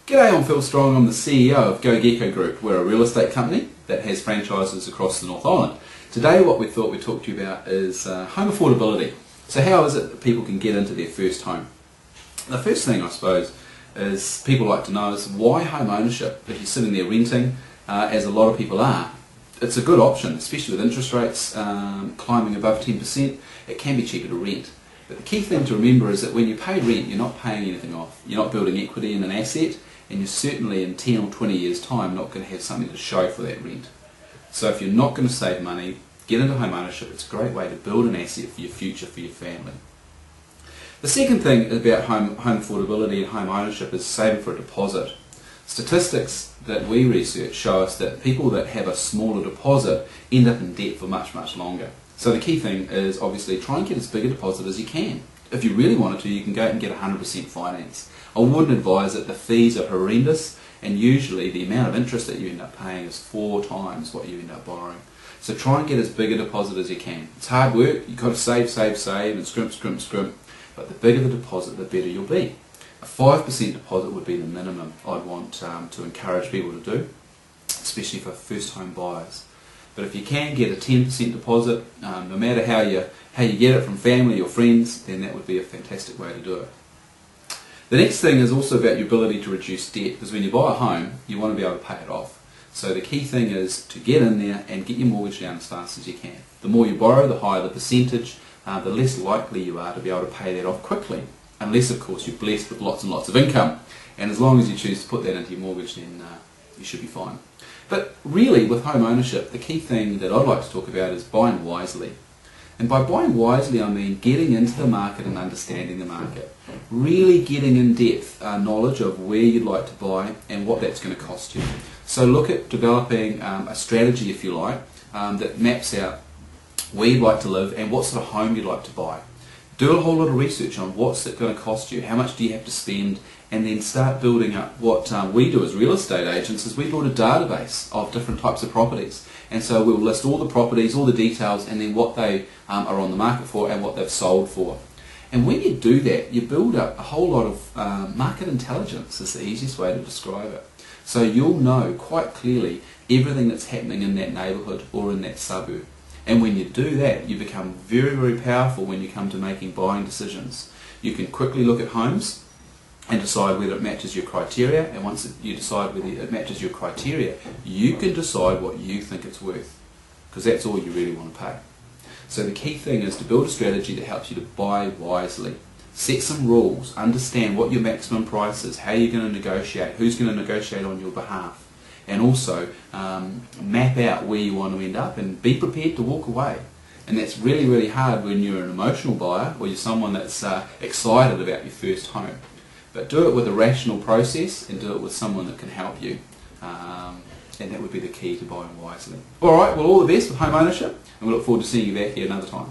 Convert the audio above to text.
G'day, I'm Phil Strong. I'm the CEO of GoGecko Group. We're a real estate company that has franchises across the North Island. Today what we thought we'd talk to you about is home affordability. So how is it that people can get into their first home? The first thing I suppose is people like to know is why home ownership. If you're sitting there renting, as a lot of people are, it's a good option, especially with interest rates climbing above 10%, it can be cheaper to rent. But the key thing to remember is that when you pay rent, you're not paying anything off. You're not building equity in an asset, and you're certainly in 10 or 20 years' time not going to have something to show for that rent. So if you're not going to save money, get into home ownership. It's a great way to build an asset for your future, for your family. The second thing about home affordability and home ownership is saving for a deposit. Statistics that we research show us that people that have a smaller deposit end up in debt for much, much longer. So the key thing is obviously try and get as big a deposit as you can. If you really wanted to, you can go out and get 100% finance. I wouldn't advise it. The fees are horrendous, and usually the amount of interest that you end up paying is 4 times what you end up borrowing. So try and get as big a deposit as you can. It's hard work. You've got to save, and scrimp. But the bigger the deposit, the better you'll be. A 5% deposit would be the minimum I'd want to encourage people to do, especially for first home buyers. But if you can get a 10% deposit, no matter how you get it from family or friends, then that would be a fantastic way to do it. The next thing is also about your ability to reduce debt, because when you buy a home, you want to be able to pay it off. So the key thing is to get in there and get your mortgage down as fast as you can. The more you borrow, the higher the percentage, the less likely you are to be able to pay that off quickly. Unless, of course, you're blessed with lots and lots of income. And as long as you choose to put that into your mortgage, then you should be fine. But really, with home ownership, the key thing that I'd like to talk about is buying wisely. And by buying wisely, I mean getting into the market and understanding the market. Really getting in depth knowledge of where you'd like to buy and what that's going to cost you. So look at developing a strategy, if you like, that maps out where you'd like to live and what sort of home you'd like to buy. Do a whole lot of research on what's it going to cost you, how much do you have to spend, and then start building up. What we do as real estate agents is we build a database of different types of properties. And so we'll list all the properties, all the details, and then what they are on the market for and what they've sold for. And when you do that, you build up a whole lot of market intelligence, is the easiest way to describe it. So you'll know quite clearly everything that's happening in that neighbourhood or in that suburb. And when you do that, you become very, very powerful when you come to making buying decisions. You can quickly look at homes and decide whether it matches your criteria, and once you decide whether it matches your criteria, you can decide what you think it's worth, because that's all you really want to pay. So the key thing is to build a strategy that helps you to buy wisely. Set some rules, understand what your maximum price is, how you're going to negotiate, who's going to negotiate on your behalf, and also map out where you want to end up and be prepared to walk away. And that's really, really hard when you're an emotional buyer or you're someone that's excited about your first home. But do it with a rational process and do it with someone that can help you. And that would be the key to buying wisely. Alright, well, all the best with home ownership, and we look forward to seeing you back here another time.